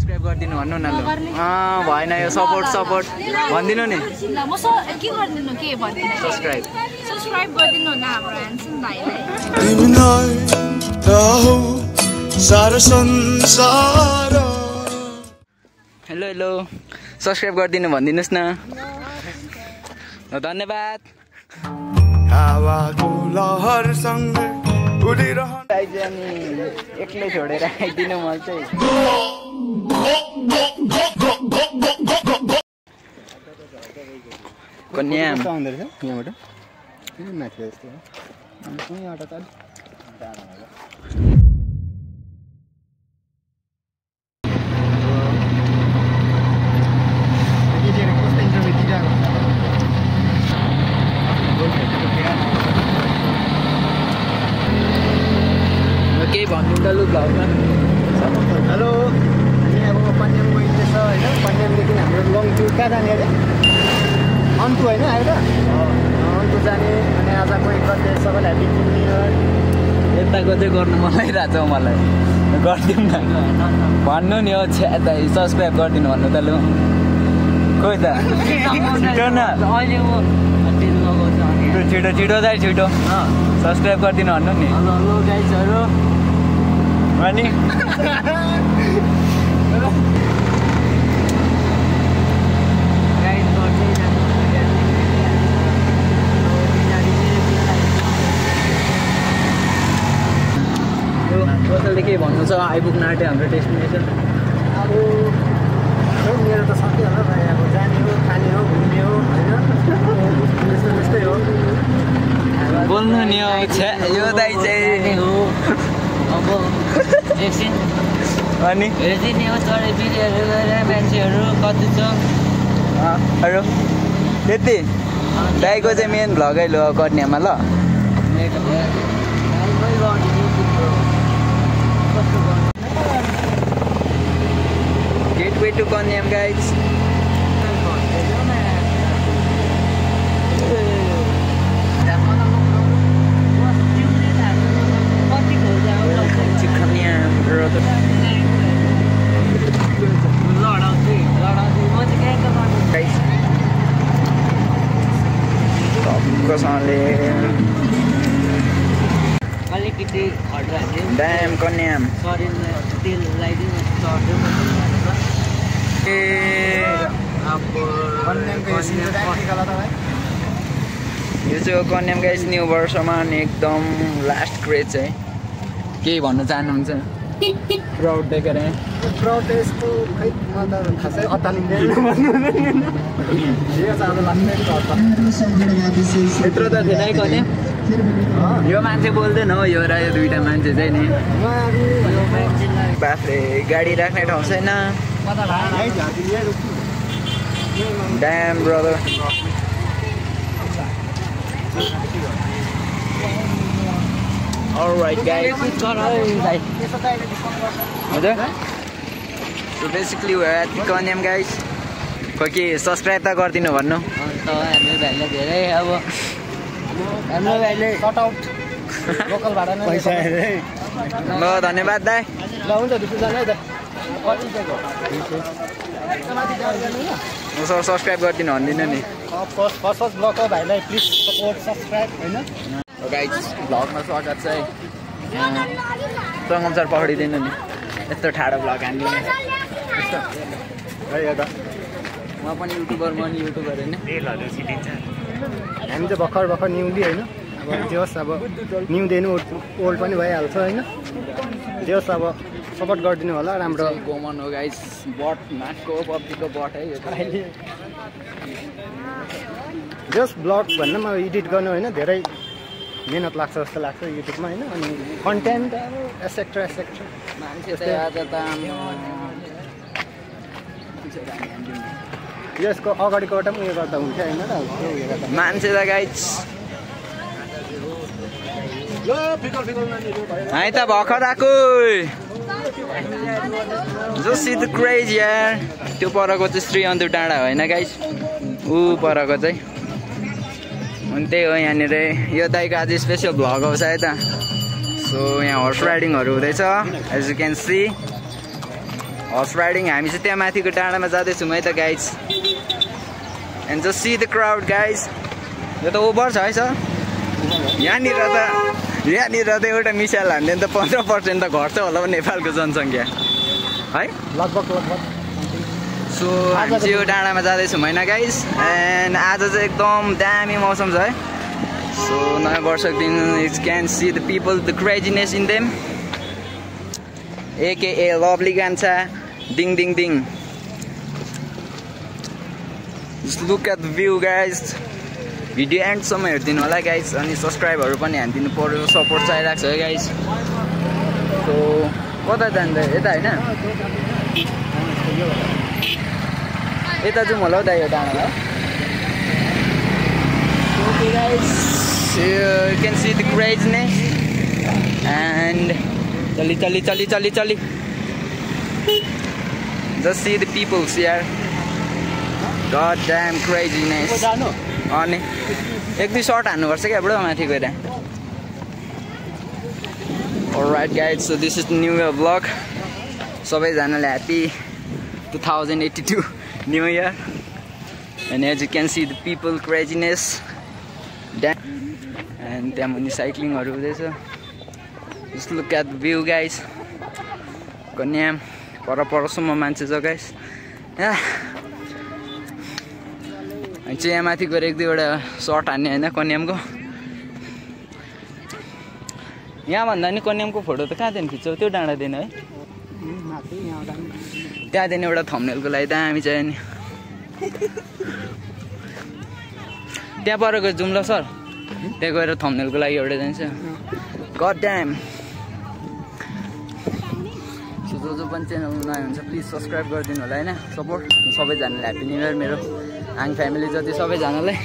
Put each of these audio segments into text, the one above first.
Subscribe गरिदिनु भन्नु न ल भएन यो सपोर्ट भन्दिनु नि ल म के गर्दिनु के भन्दिनु सब्स्क्राइब गरिदिनु न हाम्रो ह्यान्डसम भाइलाई हेलो सब्स्क्राइब गरिदिनु भनिदिनुस् न ल धन्यवाद हावाको लहर सँगै उडिरहनु एक्लै छोडेर आइदिनु म चाहिँ कन्या आउँदै रहेछ यहाँबाट किन माथि जस्तो हो यहाँबाट त केही भन्नु त लु भ्लगमा हेलो हामी अब कन्याम गइँदैछ होइन कन्यामदेखि हाम्रो लङ टुर कहाँ जाने अरे अन्तु होइन आएर अन्तु जाने अनि आजको एक गते सबैलाई ह्याप्पी न्यू इयर यताको चाहिँ गर्नु मनलागिरहेको छ मलाई गरिदिउँ न भन्नु नि हो सब्सक्राइब गरिदिनु भन्नु त लु खोइ त छिटो न छिटो दाइ छिटो सब्सक्राइब गरिदिनु भन्नु नि हेलो गाइजहरू अनि कसैले के भन्नु छ आइपुग्न आँट्यो हाम्रो डेस्टिनेसन अब मेरो त सकियो होला भाइ अब जाने हो खाने हो घुम्ने हो होइन त्यस्तै हो बोल्नु नि हो यो दाइ चाहिँ हो अब एकछिन अनि हेरिदिने हो चढे बिरिहरू गरेर मान्छेहरू कति छ अरू त्यति दाइको चाहिँ मेन भ्लगै लो कन्यामा ल Gateway to Konyam, guys. Damn Konyam. यो चाहिँ कन्याम गाइस न्यू वर्षमा एकदम लास्ट क्रेज चाहिँ केही भन्न चाहनुहुन्छ प्राउड देखेर प्राउड यसको खै म त खासै अत्तालिँदैन यत्रो त थिएन है कन्याम यो मान्छे बोल्दैन हो यो र यो दुईटा मान्छे चाहिँ नि बाफ्रे गाडी राख्ने ठाउँ छैन Damn brother Alright guys So basically we're at Konyam guys Koki subscribe ta gardinu भन्नु हाम्रो भाइले धेरै अब हाम्रो भाइले कट आउट लोकल भाडा नै पैसा हेरे ल धन्यवाद दाइ ल हुन्छ दुसो जाने है त सर सब्सक्राइब गरिदिनु भन्दिनँ नि फर्स्ट ब्लग हो भाइलाई प्लिज सपोर्ट सब्सक्राइब होइन गाइस ब्लगमा स्वागत छ है सङ्गमसर पक्रिदिनु नि यस्तो ठाडो ब्लग हान्दिनु म पनि युट्युबर म नि युट्युबर होइन हामी चाहिँ भर्खर न्युली होइन अब जे होस् अब न्युदेखि ओल्ड पनि भइहाल्छ होइन जे होस् अब सपोर्ट गरिदिनु होला राम्रो गोमन हो गाइस बट नाचको पब्जीको बट है यो अहिले जस्ट ब्लग भन्न म एडिट गर्नु होइन धेरै मेहनत लाग्छ जस्तो लाग्छ युट्युबमा होइन अनि कन्टेन्ट एसेक्ट्रा मान्छे चाहिँ आज त यसको अगाडिकोबाट पनि उयो गर्दा हुन्छ होइन त मान्छे त गाइस है त भर्खर आएको Just see the craze यार त्यो परको चाहिँ श्री अन्तु डाँडा होइन गाइस ऊ परको चाहिँ अनि त्यही हो यहाँनिर यो दाइको आज स्पेसल भ्लग हो सायद सो यहाँ हर्स राइडिङहरू हुँदैछ as you can see horse riding हामी चाहिँ त्यहाँ माथिको डाँडामा जाँदैछौँ है त guys and just see the crowd guys यो त ओभर छ है सर यहाँनिर त एउटा मिसाइल हान्यो भने त 15% त घट्छ होला नेपालको जनसङ्ख्या है लगभग सो हामी चाहिँ यो डाँडामा जाँदैछौँ होइन गाइज एन्ड आज चाहिँ एकदम दामी मौसम छ है सो नयाँ वर्षको दिन it's can see the people the craziness in them AKA lovely गान्छा ding ding ding. Just look at the view guys. Video end सम्म हेर्दिनु होला guys अनि सब्स्क्राइबहरु पनि हान्दिनु पर्यो सपोर्ट चाहिरहेको छ है guys. So कता जाँदै यता हैन यता जाउँ होला हौ दाइ यो डाँडामा Okay guys, you can see the craziness and Chali. Just see the people here. God damn craziness. अनि एक दुई शट हान्नुपर्छ क्या बडो माथि गएर. Alright guys, so this is the new year vlog. सबैजनाले happy 2082 new year. And as you can see the people craziness. And त्यहाँ मुनि साइक्लिङहरु हुँदैछ. Just look at the view guys. Kanyam परसम्म मान्छे छ guys. अनि चाहिँ यहाँ माथि गएर एक दुईवटा सर्ट हान्ने हैन कन्यामको. यहाँ भन्दा नि कन्यामको फोटो त कहाँदेखि खिच्छौ त्यो डाँडादेखि है माथि यहाँ त्यहाँदेखि एउटा थम्बनेलको लागि दामी चाहियो नि त्यहाँ पर गएर जाउँ ल सर त्यहाँ गएर थम्बनेलको लागि एउटा जान्छ God damn. So जो पनि च्यानल नयाँ हुन्छ प्लिज सब्स्क्राइब गरिदिनु होला हैन सपोर्ट सबैजनाले ह्यापी न्यू इयर मेरो आङ फ्यामिली जति सबैजनालाई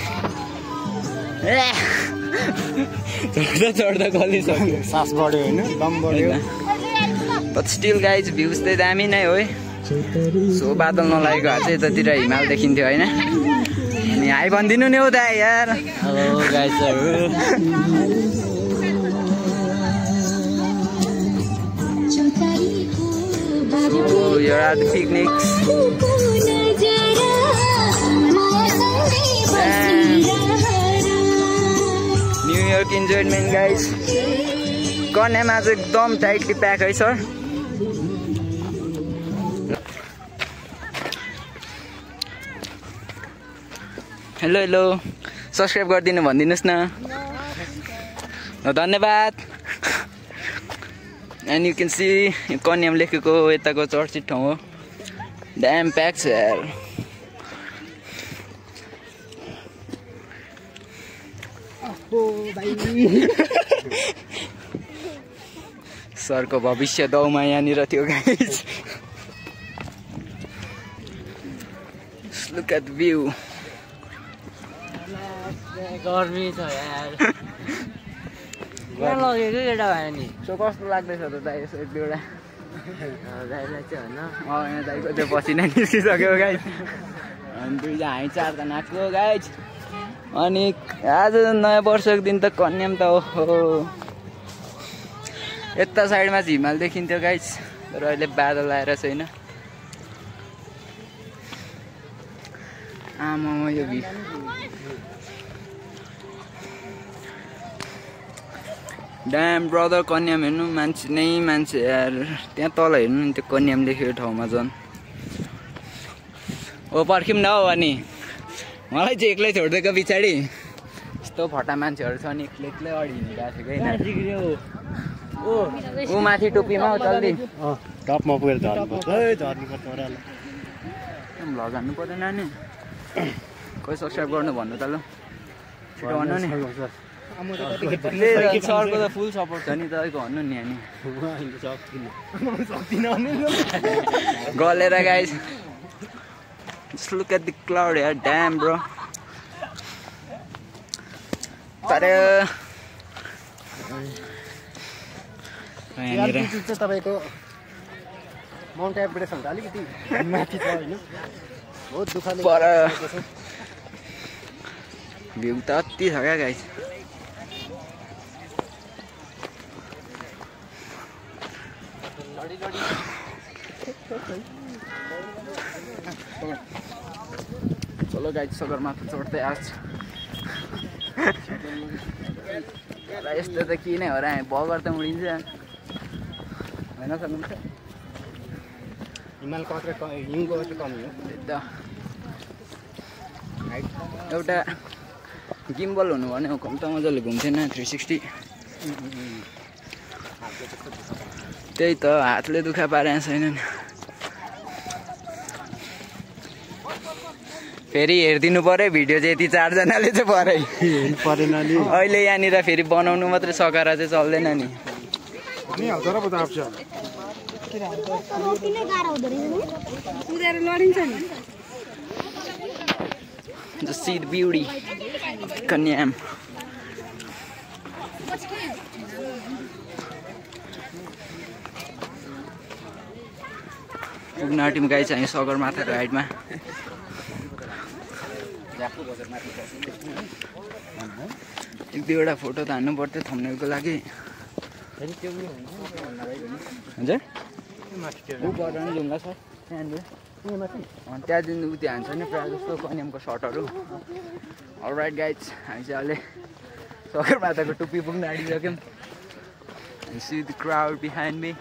चढ्दा गली सक्यो सास बढ्यो हैन दम बढ्यो बट स्टिल गाइज भ्यूज चाहिँ दामी नै हो है सो बादल नलागेको हात चाहिँ यतातिर हिमाल देखिन्थ्यो हैन अनि हाई भनिदिनु नि हौ दाइ यार हेलो गाइजहरु So you're at the picnics. New York enjoyment guys. कन्यामा चाहिँ एकदम टाइटली प्याक है सर. हेलो सब्स्क्राइब गरिदिनु भनिदिनुस् न. धन्यवाद. And you can see Kanyam लेखेको यताको चर्चित ठाउँ हो. Damn packed यार. सरको भविष्य दाउमा यहाँनिर थियो guys. Look at the view. गर्मी छ यार. यहाँ लगेको केटा भयो नि सो कस्तो लाग्दैछ त दाइ यसो एक दुईवटा दाइलाई चाहिँ होइन यहाँ दाइको त्यो पसिना निस्किसक्यो गाइज अनि दुईजना हामी चारजना आएको गाइज अनि आज नयाँ वर्षको दिन त कन्याम त ओहो यता साइडमा चाहिँ हिमाल देखिन्थ्यो गाइज तर अहिले बादल आएर छैन आमा यो ड्याम ब्रदर कन्याम हेर्नु मान्छे नै मान्छे यार त्यहाँ तल हेर्नु नि त्यो कन्याम लेखेको ठाउँमा झन् ओ पर्खिम न हौ अनि मलाई चाहिँ एक्लै छोडिदिएको पछाडि यस्तो फटा मान्छेहरू छ नि एक्लै अडि हिँडिरहेको थियो ऊ माथि टोपीमा हौ जल्दी टपमा पुगेर झर्नुपर्छ भ्लग हान्नु पर्दैन नि खोइ सब्स्क्राइब गर्नु भन्नु त ल छिटो भन्नु नि सरको त फुल सपोर्ट छ नि तपाईँको भन्नु नि हामी गलेर guys Just look at the cloud here, damn bro. तपाईँको माउन्ट एभरेस्ट भन्दा अलिकति माथि छ होइन बहुत दुःखले पर भ्यू त अति छ क्या गाइज चलो गाइस सगरमाथा चढ्दै आज यस्तो त के नै हो र बगर त उडिन्छ होइन सक्नुहुन्छ हिमाल कत्रे हिउँको कमी हो त एउटा गिम्बल हुनु भने कम त मजाले घुम्थेन 360 त्यही त हातले दुखा पारेको छैन नि फेरि हेरिदिनु पर्यो भिडियो चाहिँ यति 4 जनाले चाहिँ परेन नि अहिले यहाँनिर फेरि बनाउनु मात्रै सकाएर चाहिँ चल्दैन नि Just see the beauty of Kanyam. उगनाटीमा गाई चाहिँ सगरमाथाको हाइटमा एक दुईवटा फोटो त हान्नु पर्थ्यो थम्बनेलको लागि हजुर ऊ पर नि जुम्ला सर त्यहाँनिर त्यहाँदेखि उ त्यो हान्छ नि प्रायः जस्तो कन्यामको सर्टहरू अलराइट गाइज हामी चाहिँ अहिले सगरमाथाको टुप्पी पुग्न आँटिसक्यौँ and see the crowd behind me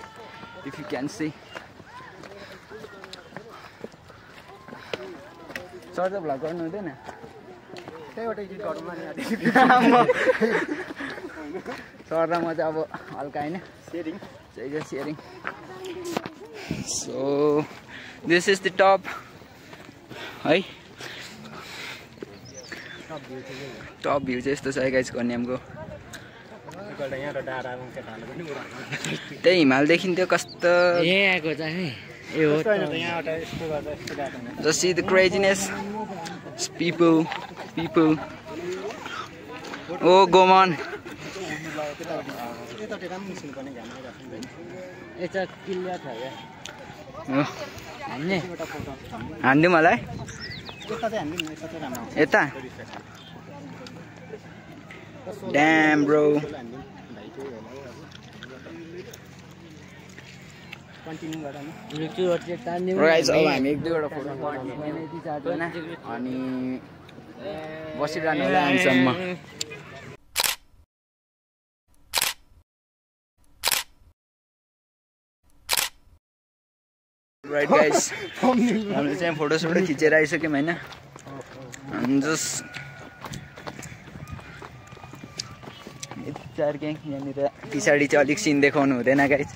if you can see short vlog गर्नु हुँदैन त्यहीबाट एडिट गरौँला नि सर र म चाहिँ अब हल्का होइन sharing so this is the top है टप भ्यू चाहिँ यस्तो छ गाइस कन्यामको त्यही हिमालदेखि त्यो कस्तो Just see the craziness. It's people. Oh, go on. हान्दिउँ होला है यता Damn bro. Guys, अब हामी एक दुईवटा फोटो यति चार्दैन अनि बसिरहनु होला हामीसम्म राइट गाइस हामीले चाहिँ फोटो खिचेर आइसक्यौँ होइन जस्ट यति चार ग्याङ यहाँनिर पछाडि चाहिँ अलिक सिन देखाउनु हुँदैन गाइस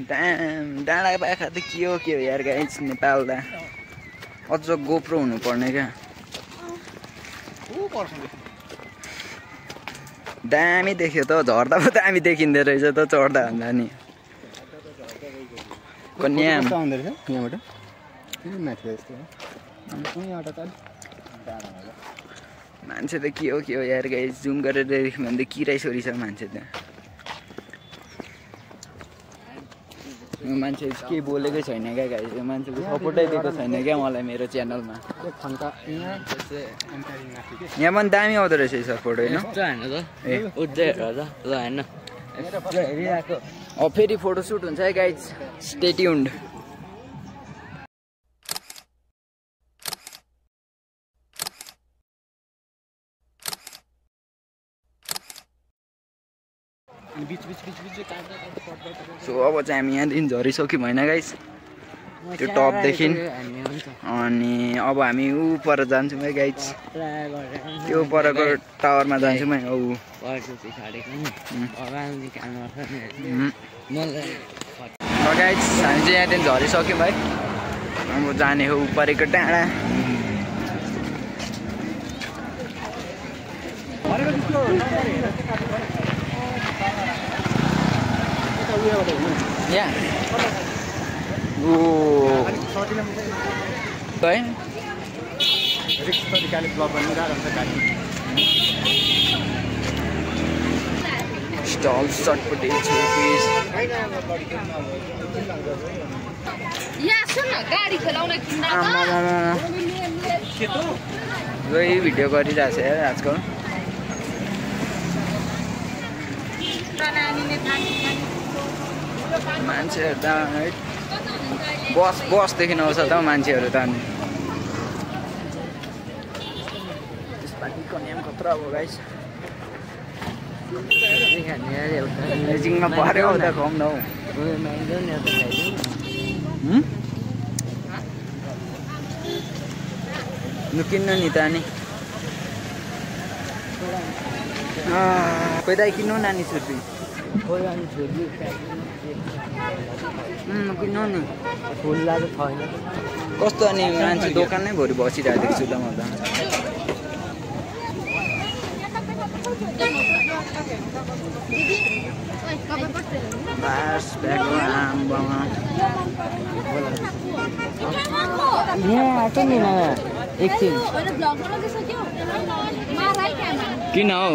डाँडा पाखा त के हो यार गाइस नेपाल दा अझ गोप्रो हुनुपर्ने क्या दामी देख्यो त झर्दा पो दामी देखिँदो रहेछ त चढ्दा भन्दा नि कन्याम मान्छे त के हो यार गाइस जुम गरेर देख्यो भने त किराइ छोरी छ मान्छे त मान्छे के बोलेकै छैन क्या गाइस मान्छेको सपोर्टै दिएको छैन क्या मलाई मेरो च्यानलमा यहाँ पनि दामी आउँदो रहेछ सपोर्ट होइन अब फेरि फोटोसुट हुन्छ है गाइस स्टे ट्युन्ड सो अब चाहिँ हामी यहाँदेखि झरिसक्यौँ होइन गाइस त्यो टपदेखि अनि अब हामी ऊ पर जान्छौँ है गाइस त्यो परको टावरमा जान्छौँ है गाइस हामी चाहिँ यहाँदेखि झरिसक्यौँ है अब जाने हो परेको डाँडा Yeah. Oh. Right? Stall shot potato please. Yeah, सुन गाडी खेलाउन किन्दा त यही भिडियो गरिरहेछ यार आजकल मान्छेहरू त बसदेखि आउँछ त मान्छेहरू त अनि त्यसपालि कन्याम खतरा हो गाइस नजिकमा पऱ्यो त कम न हौ लु किन्नु नि त अनि खोइ दाइ किन्नु नानी छुर्पी किन्नु नि फुल्ला त छैन कस्तो अनि मान्छे दोकान नै भरि बसिरहेको देख्छु त म त एकछिन किन हौ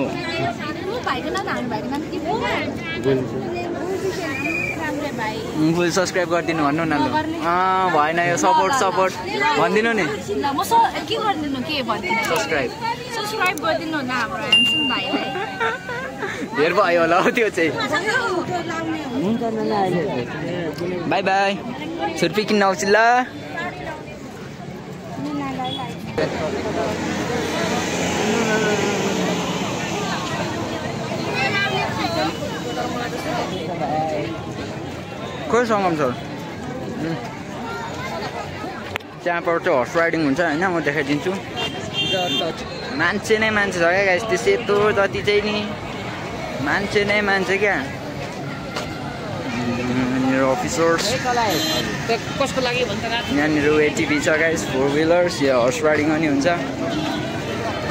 फुल सब्सक्राइब गरिदिनु भन्नु न लु भएन यो सपोर्ट भनिदिनु नि सब्सक्राइब गरिदिनु न हाम्रो ह्यान्डसम भाइलाई धेर भयो होला हौ त्यो चाहिँ बाई बाई छुर्पी किन्न आउँछु ल खोइ सङ्गम सर त्यहाँबाट चाहिँ हर्स राइडिङ हुन्छ होइन म देखाइदिन्छु मान्छे नै मान्छे छ क्या गाइस त्यो सेतो जति चाहिँ नि मान्छे नै मान्छे क्या यहाँनिर अफिसर्स कसको लागि भन्छ यहाँनिर एटिभी छ गाइस 4 व्हिलर्स या हर्स राइडिङ पनि हुन्छ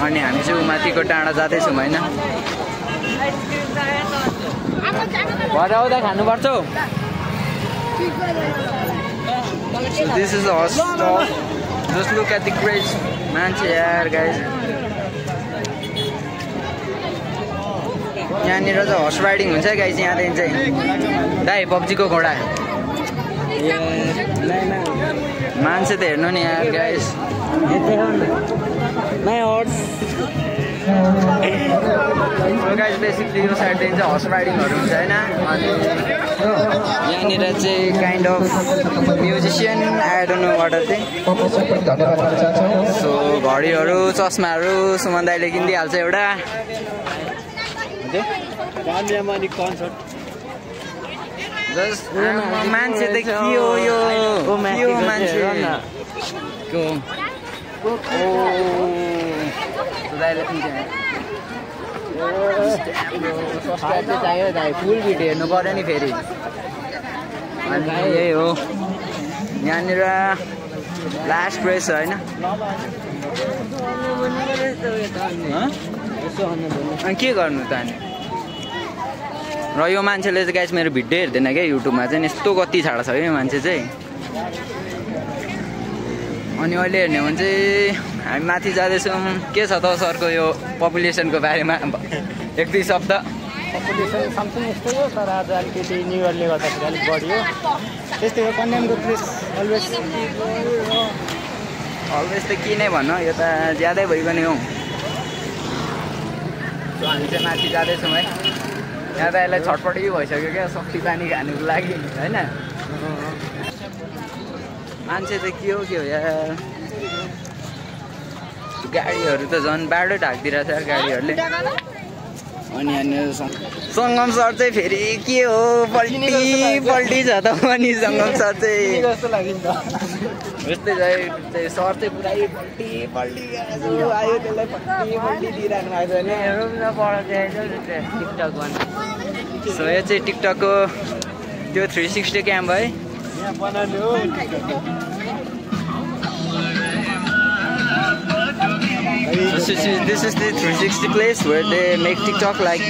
अनि हामी चाहिँ माथिको डाँडा जाँदैछौँ होइन घर आउँदा खानुपर्छ हौ So this is the horse stall. Just look at the craze. मान्छे यार guys. यहाँनिर चाहिँ हर्स राइडिङ हुन्छ गाइस यहाँदेखि चाहिँ दाइ पब्जीको घोडा मान्छे त हेर्नु नि यार गाइस गाइस बेसिकली यो साइडदेखि चाहिँ हर्स राइडिङहरू हुन्छ होइन अनि यहाँनिर चाहिँ kind of musician I don't know what चाहिँ सो घडीहरू चस्माहरू सुमन दाइले किनिदिइहाल्छ एउटा मान्छे त के हो यो मान्छे चाहियो दाइ फुल भिडियो हेर्नु पर्यो नि फेरि अनि यही हो यहाँनिर लास्ट प्रेस होइन अनि के गर्नु त अनि र यो मान्छेले चाहिँ गाइस मेरो भिडियो हेर्दैन क्या युट्युबमा चाहिँ यस्तो कति छाडा छ कि यो मान्छे चाहिँ अनि अहिले हेर्ने भने चाहिँ हामी माथि जाँदैछौँ के छ त सरको यो पपुलेसनको बारेमा 1-2 शब्द पपुलेसन समथिङ यस्तै हो तर आज अलिकति न्यु इयरले गर्दाखेरि अलिक बढ्यो त्यस्तै हो कन्यामको प्लेस अलवेज त के नै भन्नु यो त ज्यादै भइगयो हौ हामी चाहिँ माथि जाँदैछौँ है यहाँ त यसलाई छटपटी भइसक्यो क्या शक्ति पानी खानुको लागि होइन मान्छे त के हो यार गाडीहरू त झन् बाटो ढाकिदिरहेको छ यार गाडीहरूले अनि यहाँनिर सङ्गम सर चाहिँ फेरि के हो पल्टी छ त अनि सङ्गम सर चाहिँ यस्तै चाहिँ सर चाहिँ पुरै पल्टी आयो त्यसलाई पल्टी दिइरहनु भएको छ सो यो चाहिँ टिकटकको त्यो 360 क्याम है This is the 360 place where they make TikTok like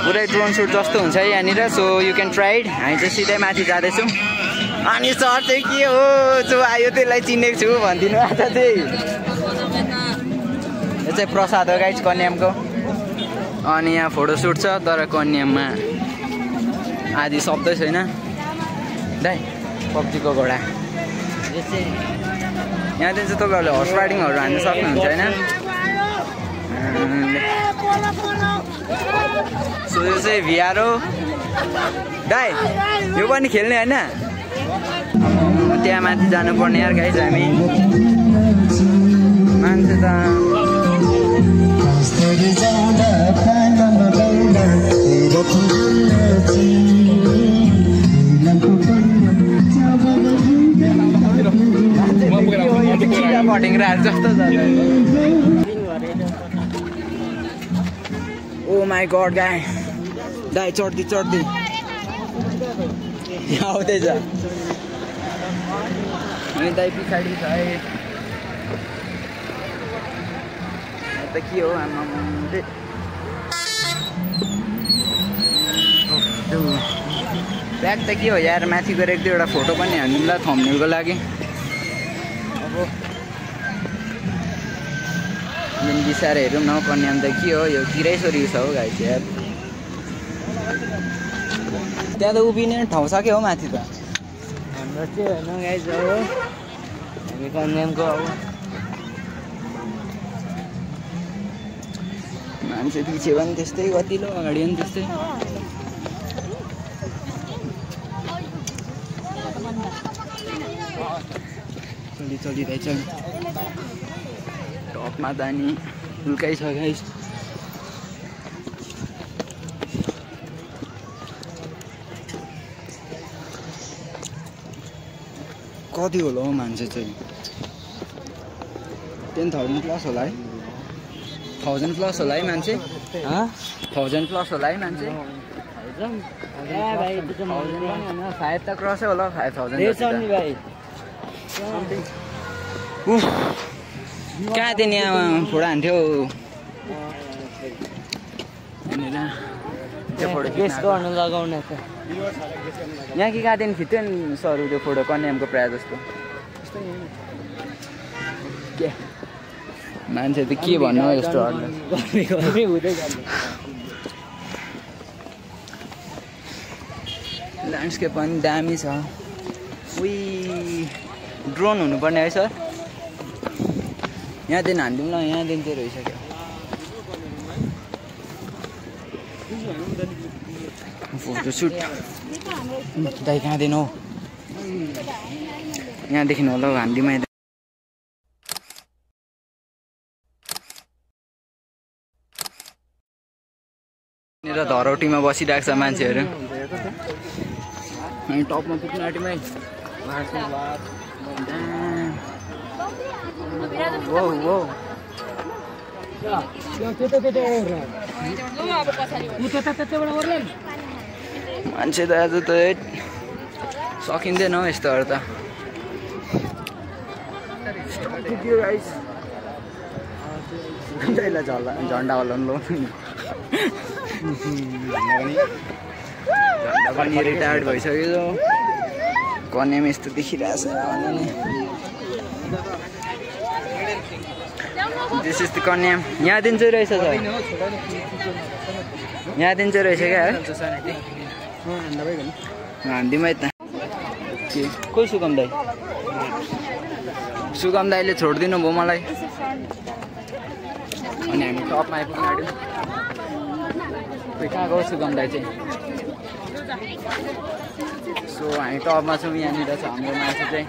पुरै ड्रोन सुट जस्तो हुन्छ यहाँनिर so you can try it हामी चाहिँ सिधै माथि जाँदैछौँ अनि सर चाहिँ के हो जो आयो त्यसलाई चिनेको छु भनिदिनु आज चाहिँ यो चाहिँ प्रसाद हो गाइस कन्यामको अनि यहाँ फोटोसुट छ तर कन्याममा आदि शब्द छैन दाइ पब्जीको घोडा यहाँदेखि चाहिँ तपाईँहरूले हर्स राइडिङहरू हान्न सक्नुहुन्छ होइन सो यो चाहिँ भिआर हो दाइ यो पनि खेल्ने होइन त्यहाँ माथि जानुपर्ने यार गाइस हामी मान्छे त जस्तो ओ माई गड गाई दाइ चढ्दै चढ्दै आउँदैछ अनि दाइ पछाडि छ है त के हो आमा ब्याग त के हो यार माथि गएर एक दुईवटा फोटो पनि हान्नुलाई थम्नेलको लागि अब बिसाएर हेरौँ न कन्याम त के हो यो किरै सोरी छ हो गाइस यार त्यहाँ त उभिने ठाउँ सक्यो हो माथि त हाम्रो चाहिँ होइन गाइस अब हामी कन्यामको अब मान्छे पछि पनि त्यस्तै गतिलो अगाडि पनि त्यस्तै चलिरहेछ टपमा जाने हुल्कै छ गाइस कति होला हौ मान्छे चाहिँ 10,000 प्लस होला है 1000 प्लस होला है मान्छे 1000 प्लस होला है मान्छे फाइभ त क्रसै होला 5000 कहाँ थियो नि फोटो हान्थ्यो गर्नु लगाउने छ यहाँ कि कहाँदेखि खिच्यो नि सर त्यो फोटो कन्यामको प्रायः जस्तो के मान्छे त के भन्नु हो यस्तो ल्यान्डस्केप पनि दामी छ उही ड्रोन हुनुपर्ने है सर यहाँदेखि हानिदिउँ न यहाँदेखि चाहिँ रहिसक्यो फोटोसुट दाइ कहाँदेखि हौ यहाँदेखि होला हौ हान्दिमा र धरौटीमा बसिरहेको छ मान्छेहरू हामी टपमा पुग्नु आँटेमै मान्छे त आज त सकिँदैन हौ यस्तोहरू त झन्डा हल्लाउनु झन्डा पनि रिटायर्ड भइसक्यो कन्याम यस्तो देखिरहेछ दिस इज द कन्याम यहाँदेखि चाहिँ रहेछ सर यहाँदेखि चाहिँ रहेछ क्या हान्दिमै त के कोही सुगम दाई सुगम दाईले छोडिदिनु भयो मलाई अनि हामी टपमा आइपुग्नु आँट्यौँ कहाँ गयो सुगम दाई चाहिँ सो हामी टपमा छौँ यहाँनिर छ हाम्रो मान्छे चाहिँ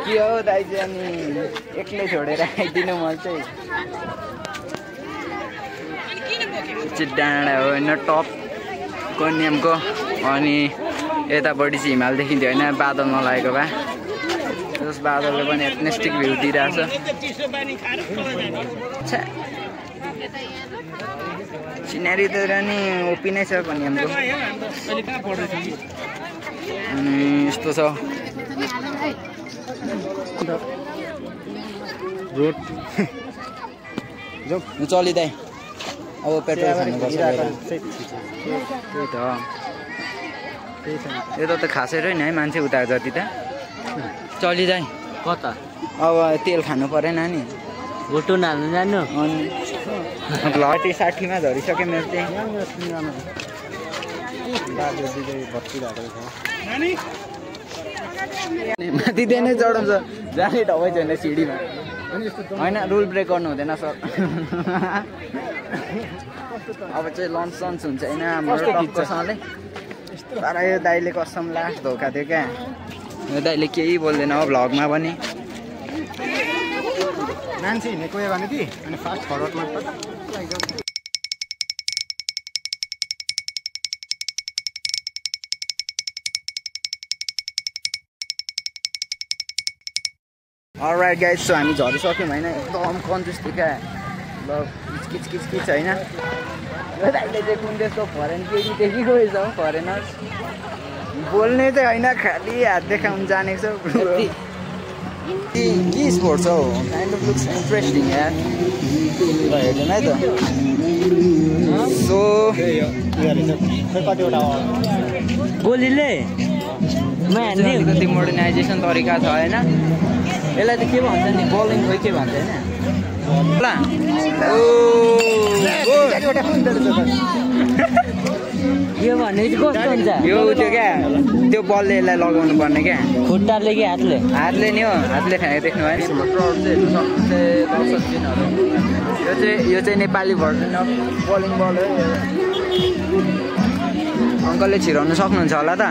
के हो दाइ चाहिँ अनि एक्लै छोडेर आइदिनु म चाहिँ डाँडा हो होइन टप कन्यामको अनि यतापट्टि चाहिँ हिमाल देखिन्थ्यो होइन बादल नलागेको भए जस बादलले पनि एथनेस्टिक भ्यू दिइरहेछ सिनेरी त नि ओपी नै छ कन्यामको अनि यस्तो छ रोड चलिँदै अब पेट्रोल खानुपर्छ यता त खासै रहेन है मान्छे उता जति त चलिँदै कता अब तेल खानु परेन नि भोटो हाल्नु जानु अनि घटी 60मा झरिसक्यो मेरो चाहिँ माथि त्यहाँ नै चढाउँछ जाने ठाउँ छैन सिडीमा होइन रुल ब्रेक गर्नु हुँदैन सर अब चाहिँ लन्च सन्च हुन्छ होइन हाम्रो टक्कसँगले तर यो दाइले कसम लास्ट धोका थियो क्या यो दाइले केही बोल्दैन हो भ्लगमा पनि मान्छे हिँडेको यो भने कि अनि फास्ट फरवर्डमा अलराइट गाइस सो हामी झरिसक्यौँ होइन एकदम कन्जुस थियो क्या ल किच होइन यो दाइले चाहिँ कुन देशको फरेन केही देखि गएछ हौ फरेनर्स बोल्ने चाहिँ होइन खालि हात देखाउनु जानेको छ के स्पोर्ट्स हौ काइन्ड अफ लुक्स इन्ट्रेस्टिङ यार ल हेर्दैन है त सो गोलीले अलिकति मोडर्नाइजेसन तरिका छ होइन यसलाई त के भन्छ नि बलिङ खोइ के भन्छ होइन यो भने कस्तो हुन्छ यो त्यो क्या त्यो बलले यसलाई लगाउनु पर्ने क्या खुट्टाले कि हातले नि हो हातले फ्याँकेको देख्नु भयो नि यो चाहिँ नेपाली भर्जन अफ बलिङ बल हो अङ्कलले छिराउनु सक्नुहुन्छ होला त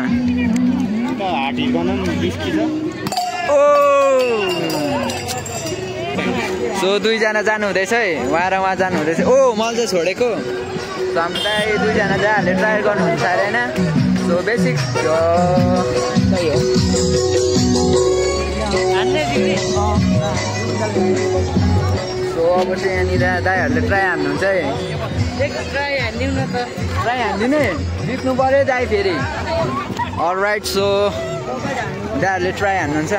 सो दुईजना जानु हुँदैछ है उहाँ जानु हुँदैछ ओ मैले चाहिँ छोडेको सो हामीलाई दुईजना जाहरूले ट्राई गर्नुहुन्छ अरे होइन सो बेसिक सो अब चाहिँ यहाँनिर दाइहरूले ट्राई हान्नुहुन्छ है ट्राई हान्दिने जित्नु पऱ्यो दाइ फेरि अलराइट सो दाइहरूले ट्राई हान्नुहुन्छ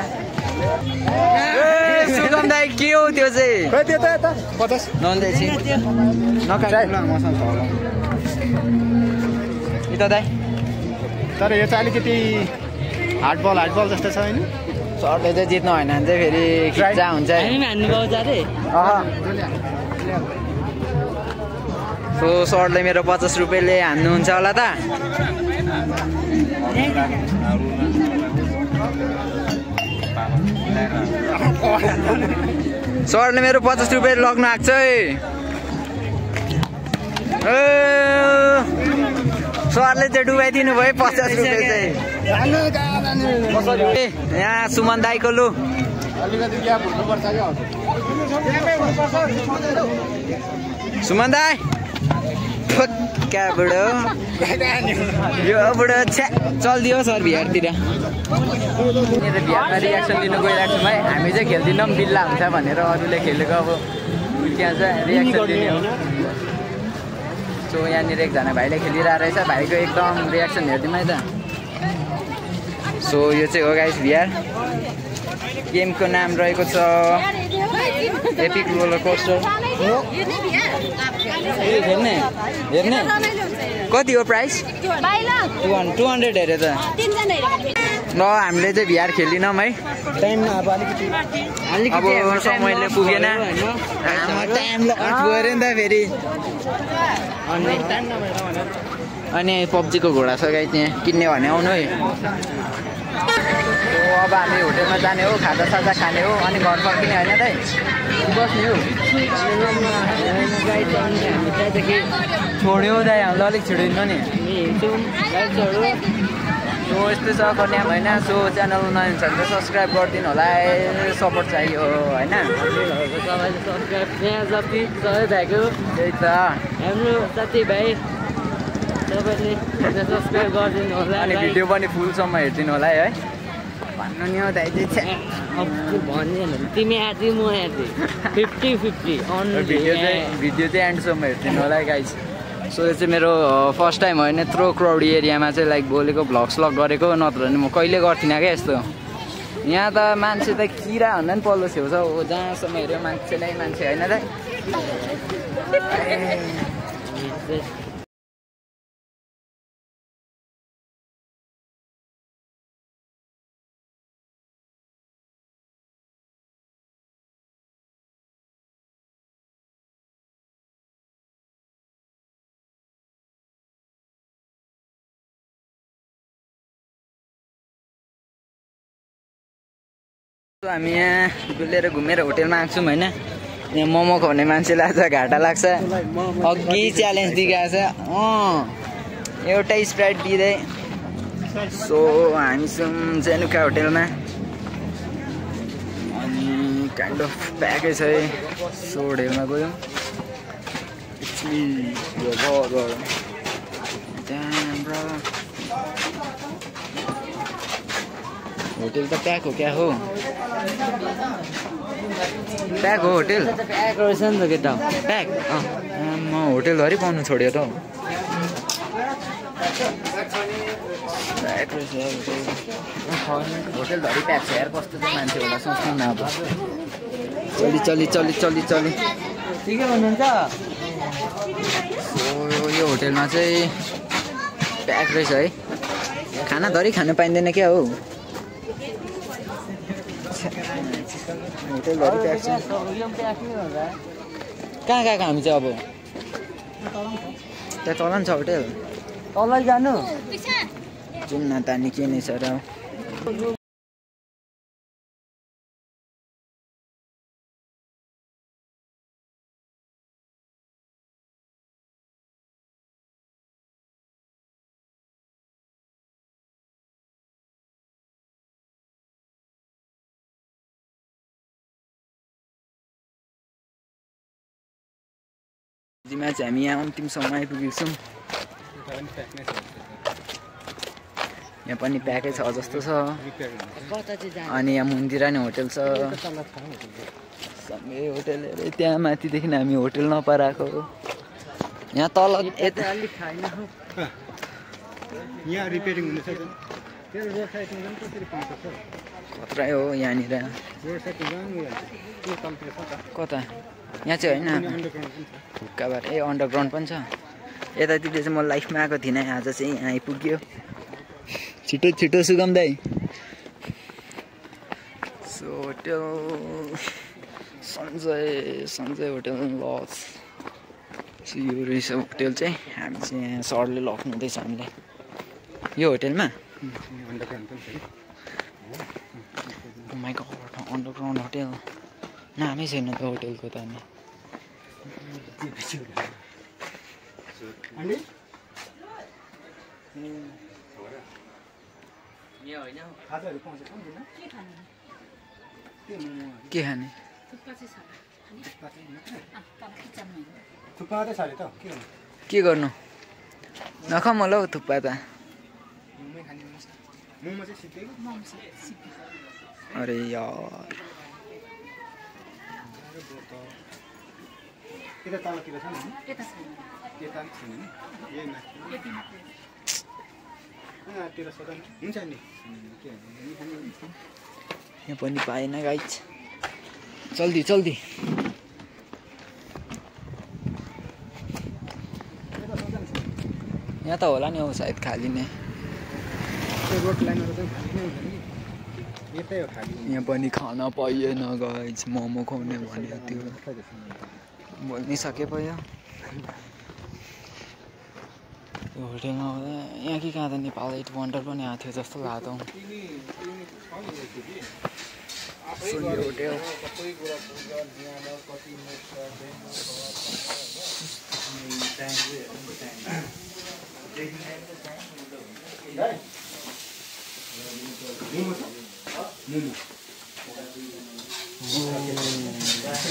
सुगम दाइ के हो त्यो चाहिँ नन्दैछि नकाट्नु मसँग छ होला नि त दाइ तर यो चाहिँ अलिकति हार्डबल जस्तो छ होइन सरले चाहिँ जित्नु होइन भने चाहिँ फेरि खिच्चा हुन्छ सो सरले मेरो 50 रुपियाँले हान्नुहुन्छ होला त सरले मेरो 50 रुपियाँ लग्न आएको छ है सरले चाहिँ डुबाइदिनु भयो 50 रुपियाँ चाहिँ यहाँ सुमन दाइको लु सुमन दाई क्या बुढो यो बुढो छ्या चलिदियो सर बिहारतिर बिहारमा रियाक्सन दिनु गइरहेको छौँ है हामी चाहिँ खेल्दैनौँ बिल्ला हुन्छ भनेर अरूले खेलेको अब त्यहाँ चाहिँ रियाक्सन दिने हो सो यहाँनिर एकजना भाइले खेलिरहेको रहेछ भाइको एकदम रियाक्सन हेरिदिउँ है त सो यो चाहिँ हो गाइस बिहार गेमको नाम रहेको छ एपिक रोलर कोस्टर हेर्ने कति हो प्राइस 200 हेरे त ल हामीले चाहिँ बिहार खेलिनौँ है अब समयले पुगेन टाइम गयो नि त फेरि अनि पब्जीको घोडा छ गाई त्यहाँ किन्ने भने आउनु है अब हामी होटेलमा जाने हो खाजा साजा खाने हो अनि घर फर्किने होइन दाइ बस्ने हो छोड्यो दाइ हामीलाई अलिक छिटो नि सो यस्तै छ कन्या होइन सो च्यानल नयाँ छ भने सब्सक्राइब गरिदिनु होला सपोर्ट चाहियो होइन त्यही त हाम्रो साथीभाइ तपाईँले सब्सक्राइब गरिदिनु होला अनि भिडियो पनि फुलसम्म हेरिदिनु होला है भन्नु नि हो दाइ चाहिँ भन्ने तिमी आधी म आधी 50-50 भिडियो चाहिँ एन्डसम्म हेरिदिनु होला है गाइस सो यो चाहिँ मेरो फर्स्ट टाइम होइन यत्रो क्राउडी एरियामा चाहिँ लाइक बोलेको भ्लग गरेको नत्र भने म कहिले गर्थिनँ क्या यस्तो यहाँ त मान्छे त किरा भन्दा पनि पल्लो छेउ छ जहाँसम्म हेऱ्यो मान्छे नै मान्छे होइन त हामी यहाँ डुलेर घुमेर होटेलमा आएको छौँ होइन यहाँ मोमो खुवाउने मान्छेलाई आज घाटा लाग्छ अघि च्यालेन्ज दिइरहेको छ एउटै स्प्राइट दिँदै सो हामी छौँ जेनुका होटेलमा अनि काइन्ड अफ प्याकै छ है सो होटेलमा गयौँ होटेल त प्याक हो क्या हो प्याक हो होटेल प्याक रहेछ नि त केटा प्याक म होटेलधरि पाउनु छोड्यो त प्याक रहेछ होटेलधरि प्याक छ यार कस्तो चाहिँ मान्छे होला सोच्नु न अब चली ठिकै भन्नुहुन्छ यो होटेलमा चाहिँ प्याक रहेछ है खानाधरि खानु पाइँदैन क्या हो होटेलधरि प्याक छ कहाँ गएको हामी चाहिँ अब त्यहाँ तल नि छ होटेल तलै जानु जाउँ न त अनि के नै छ र जिमा चाहिँ हामी यहाँ अन्तिमसम्म आइपुगेको छौँ यहाँ पनि प्याकै छ जस्तो छ अनि यहाँ मन्दिर नि होटेल छ सँगै होटेल हेरे त्यहाँ माथिदेखि हामी होटेल नपाएको यहाँ तल यता खतरा हो यहाँनिर कता यहाँ चाहिँ होइन हुक्काबाट ए अन्डरग्राउन्ड पनि छ यतातिर चाहिँ म लाइफमा आएको थिइनँ आज चाहिँ यहाँ आइपुग्यो छिटो सुगम दाइ so hotel Sanjay hotel lodge यो रहेछ होटेल चाहिँ हामी चाहिँ यहाँ सरले लग्नु हुँदैछ हामीलाई यो होटेलमा माइ गॉड अन्डरग्राउन्ड होटेल नामै छैन त होटेलको त अनि के खाने के गर्नु नखाऊ ल थुक्पा त अरे यार यहाँ पनि पाएन गाइज जल्दी यहाँ त होला नि हौ सायद खाली नै यहाँ पनि खाना पाइएन गाइज मोमो खुवाउने भनेको थियो बोल्नै सके भयो यो होटेलमा यहाँ कि कहाँ त नेपाल 8 वन्डर पनि आएको थियो जस्तो लाग्दो होटेल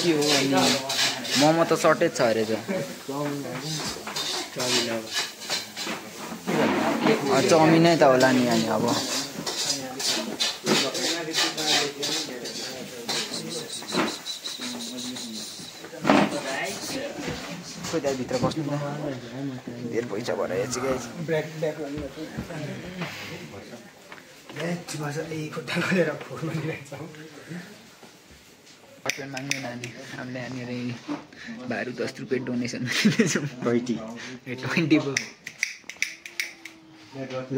के हो अनि मोमो त सर्टेज छ अरे त चाउमिनै त होला नि अनि अब खोइ त्यहाँभित्र बस्नु त धेरै पैसा भएर अटन माग्ने नानी हामीले यहाँनिर भाइहरू 10 रुपियाँ डोनेसन दिँदैछौँ 20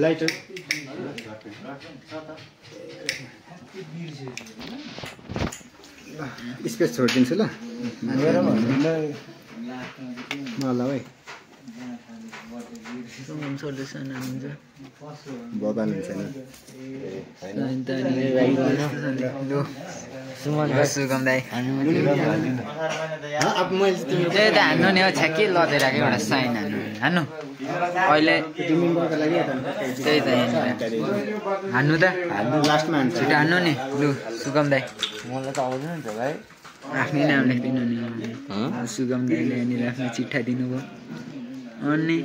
लाइटर स्पेस छोडिदिन्छु ल मलाई है सल्युसन हुन्छ बबान हुन्छ नि सुगम दाई अब मैले त्यही त हान्नु नि हौ छ्याक्कै लदेर राखेको एउटा साइन हान्नु अहिले त्यही त हान्नु त लास्टमा हान्छ छिटो हान्नु नि लु सुगम दाई मलाई त आउँदैन नि त भाइ आफ्नै नाम लेख्दिनु नि सुगम दाईले यहाँनिर आफ्नो चिट्ठा दिनुभयो अनि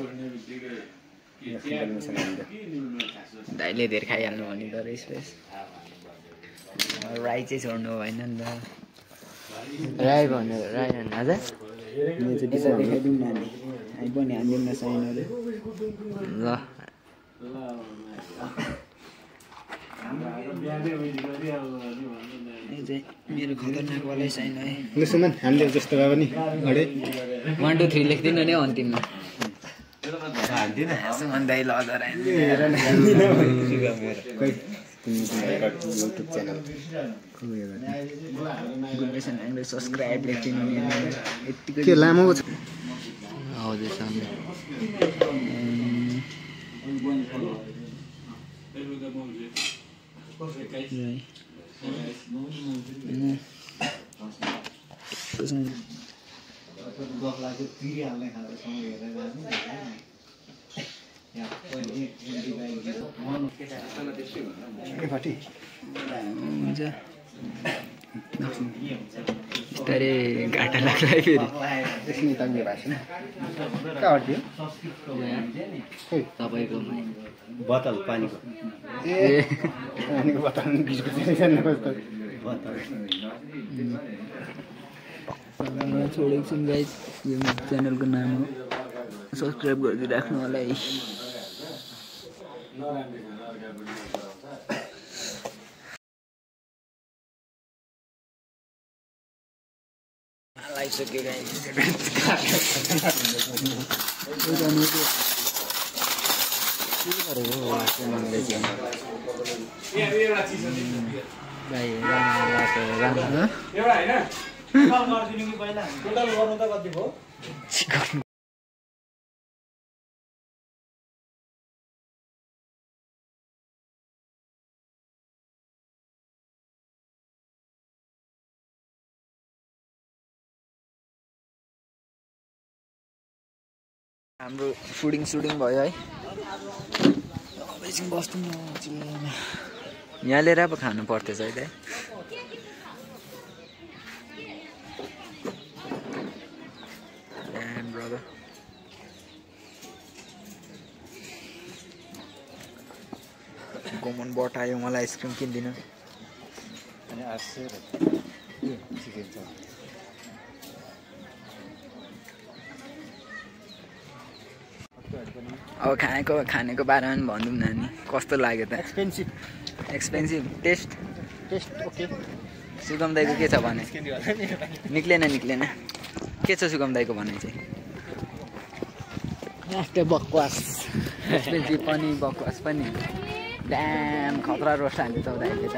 दाइले धेर खाइहाल्नु भनेको रहेछ राई चाहिँ छोड्नु भएन नि त राई भन्नु राई भन्नु हजुर देखाइदिउँ न हामी पनि हान्दिउँ न साइनहरू ल मेरो खतरनाक वाला साइन है लु सुमन हान्दियो जस्तो भए पनि अडे 1 2 3 लेख्दिनु नि अन्तिममा सुमन दाइ लदर युट्युब च्यानल सब्सक्राइब लेख्दिनु नि यतिको के लामो छ हजुर सामने बिस्तारै घाटा लाग्ला है फेरि तपाईँको बोतल पानीको ए पानीको बोतल बिस्कुट छोडेको छु गाइस यो च्यानलको नाम हो सब्सक्राइब गरिदिइराख्नु होला है लागिसक्यो गाइस हाम्रो फुडिङ भयो है एकछिन बस्नु यहाँ लिएर अब खानु पर्थ्यो है ब्रदर गोमन बटायो मलाई आइसक्रिम किनिदिनु अब खानेको बारेमा पनि भनौँ न नि कस्तो लाग्यो त एक्सपेन्सिभ टेस्ट ओके सुगम दाईको के छ भने निक्लेन के छ सुगम दाईको भनाइ चाहिँ बकवास एक्सपेन्सिभ पनि बकवास पनि ड्याम खतरा रोस्ट हाल्यो त दाइले त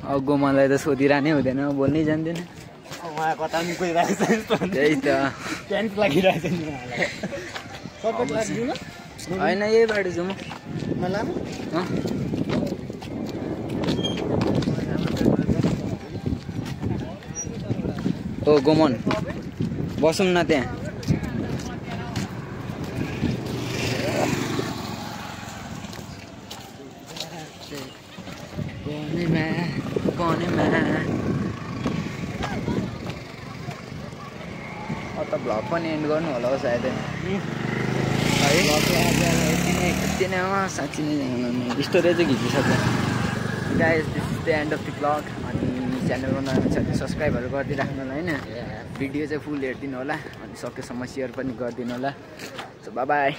अब गोमनलाई त सोधिरहनै हुँदैन बोल्नै जान्दैन त्यही त होइन यही बाटो जाउँ ओ गोमन बसौँ न त्यहाँ त भ्लग पनि एन्ड गर्नु होला हौ सायद यति नै हो साँच्ची नै स्टोरेज चाहिँ खिचिसक्यो guys this is the end of the vlog अनि च्यानलमा नयाँ छ भने सब्सक्राइबहरू गरिदिइराख्नु होला होइन भिडियो चाहिँ फुल हेरिदिनु होला अनि सकेसम्म सेयर पनि गरिदिनु होला सो बाई